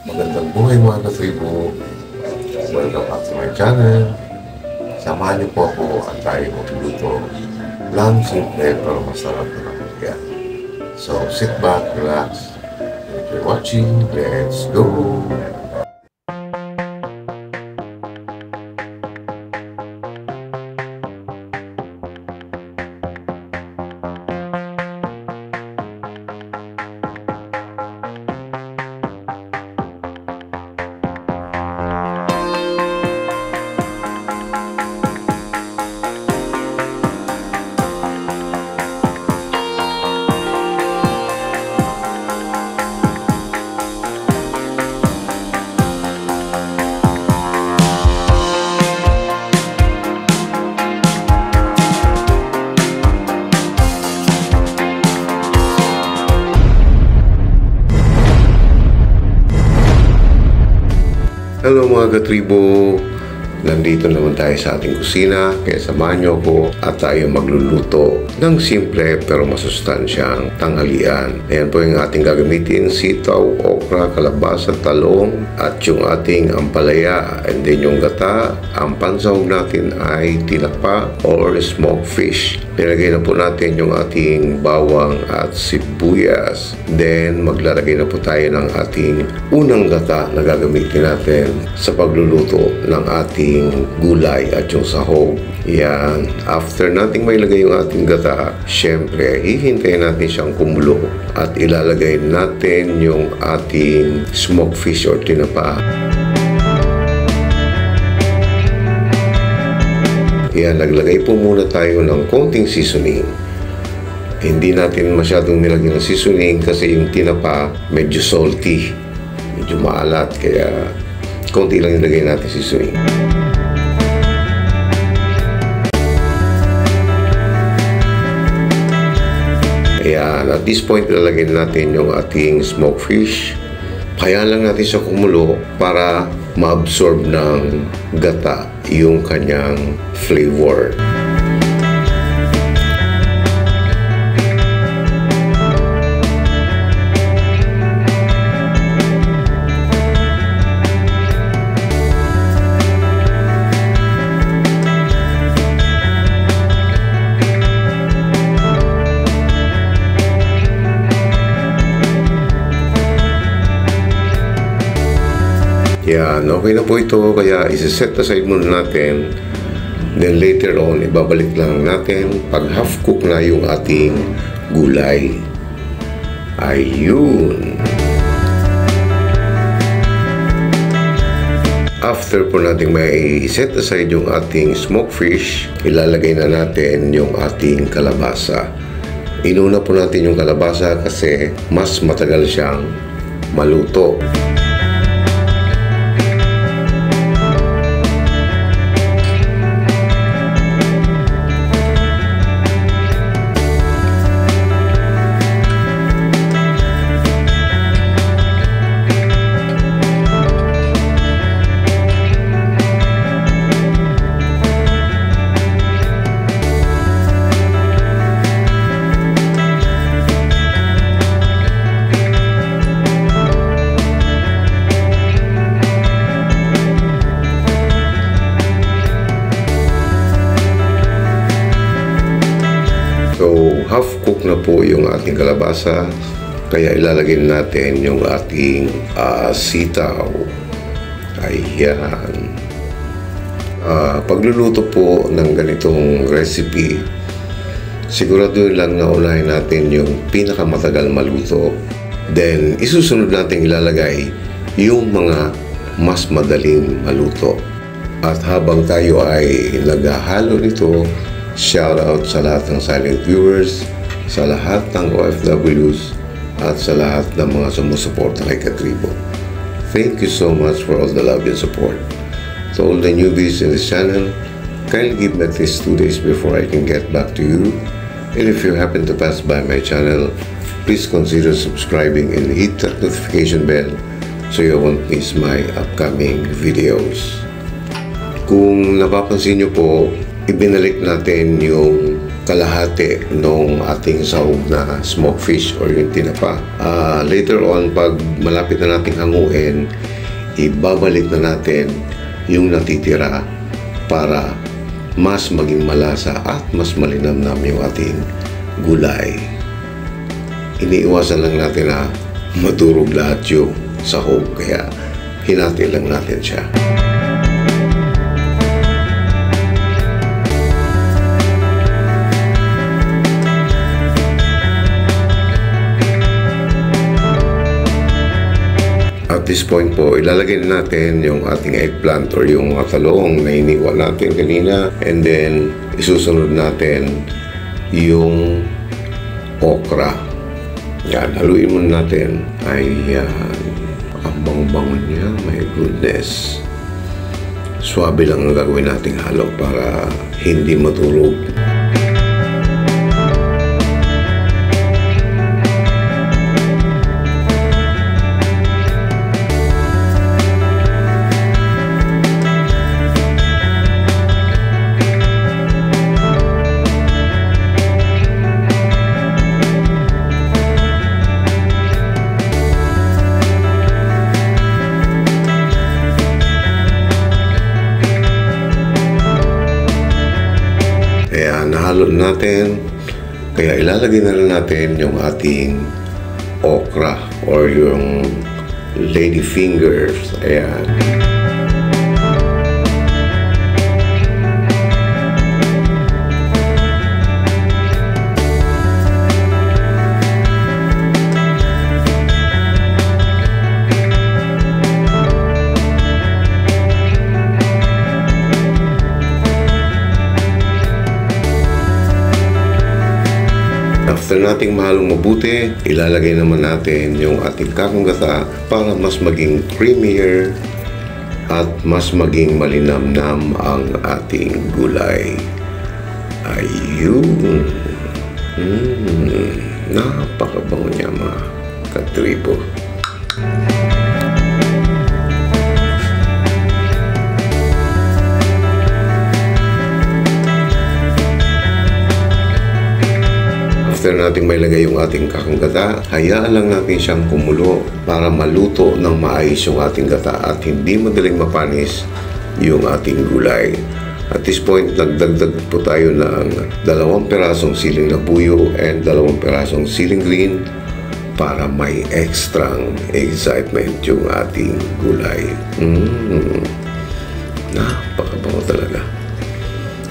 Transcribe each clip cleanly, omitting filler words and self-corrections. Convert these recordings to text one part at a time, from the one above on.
Magandang buhay mga katribo. Welcome back to my channel. Samahan niyo po ako at tayo magluluto ng simple pero masarap na kaya. So sit back, relax. If you're watching, let's go! Hello mga katribo! Nandito naman tayo sa ating kusina, kaya samahan niyo ako at tayo magluluto ng simple pero masustansyang tanghalian. Ayan po yung ating gagamitin: sitaw, okra, kalabasa, talong at yung ating ampalaya, and then yung gata. Ang pansahog natin ay tinapa or smoked fish. Nilagay na po natin yung ating bawang at sibuyas. Then maglalagay na po tayo ng ating unang gata na gagamitin natin sa pagluluto ng ating gulay at yung sahog. Yan. After nating mailagay yung ating gata, syempre hihintayin natin siyang kumulo at ilalagay natin yung ating smoked fish or tinapa. Yan, naglagay po muna tayo ng konting seasoning. Hindi natin masyadong nilagyan ng seasoning kasi yung tinapa medyo salty, medyo maalat, kaya konti lang nilagay natin seasoning. Ayan, at this point ilalagay natin yung ating smoked fish. Kaya lang natin siya kumulo para ma-absorb ng gata yung kanyang flavor. Yan, okay na po ito, kaya isi-set aside muna natin. Then later on, ibabalik lang natin pag half cook na yung ating gulay. Ayun! After po natin may set aside yung ating smoked fish, ilalagay na natin yung ating kalabasa. Inuna po natin yung kalabasa kasi mas matagal siyang maluto. So, half cook na po yung ating kalabasa, kaya ilalagay natin yung ating sitaw. Ayan. Pagluluto po ng ganitong recipe, sigurado lang na unahin natin yung pinakamatagal maluto. Then, isusunod natin ilalagay yung mga mas madaling maluto. At habang tayo ay naghahalo nito, shout out sa lahat ng silent viewers, sa lahat ng OFWs, at sa lahat ng mga sumusuporta kay Katribo. Thank you so much for all the love and support. To all the newbies in this channel, kindly give me at least 2 days before I can get back to you. And if you happen to pass by my channel, please consider subscribing and hit that notification bell so you won't miss my upcoming videos. Kung napapansin nyo po, ibinalik natin yung kalahati nung ating sahog na smoked fish or yung tinapa. Later on, pag malapit na nating hanguin, ibabalik na natin yung natitira para mas maging malasa at mas malinamnam yung ating gulay. Iniiwasan lang natin na madurog lahat yung sahog, kaya hinati lang natin siya. At this point po, ilalagay na natin yung ating eggplant or yung mga talong na iniwan natin kanina, and then isusunod natin yung okra. Yan, haluin muna natin. Ayan, ang bango-bango niya, my goodness. Swabe lang ang gagawin nating halo para hindi maturog. Nahalo natin, kaya ilalagay na rin natin yung ating okra or yung lady fingers. Ayan. After nating mahalong mabuti, ilalagay naman natin yung ating kakong gata para mas maging creamier at mas maging malinamnam ang ating gulay. Ayun! Napakabango niya mga katribo. After nating mailagay yung ating kakong gata, hayaan lang natin siyang kumulo para maluto ng maayos yung ating gata at hindi madaling mapanis yung ating gulay. At this point, nagdagdag po tayo ng 2 pirasong siling labuyo and 2 pirasong siling green para may extrang excitement yung ating gulay. Napakabango talaga.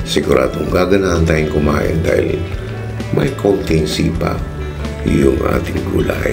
Siguradong gaganahan tayong kumain dahil may konting sipa yung ating gulay.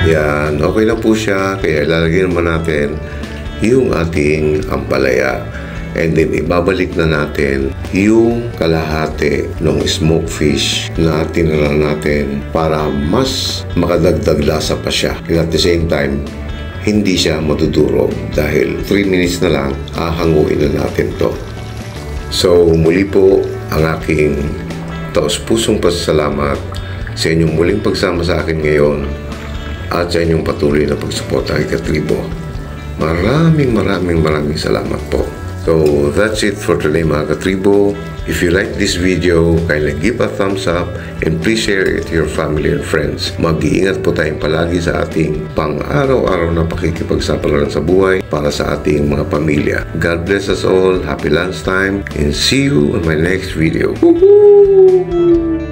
Yan, okay na po siya. Kaya ilalagay naman natin yung ating ampalaya. And then ibabalik na natin yung kalahati ng smoked fish na tinira natin para mas makadagdag lasa pa siya. And at the same time, hindi siya matudurog dahil 3 minutes na lang hahanguin na natin to. So muli po ang aking taos-pusong pasasalamat sa inyong muling pagsama sa akin ngayon at sa inyong patuloy na pagsuporta kay Katribo. Maraming salamat po. So that's it for today mga Katribo. If you like this video, kindly give a thumbs up and please share it to your family and friends. Mag-iingat po tayong palagi sa ating pang-araw-araw na pakikipagsapalaran sa buhay para sa ating mga pamilya. God bless us all, happy lunchtime, and see you in my next video. Woohoo!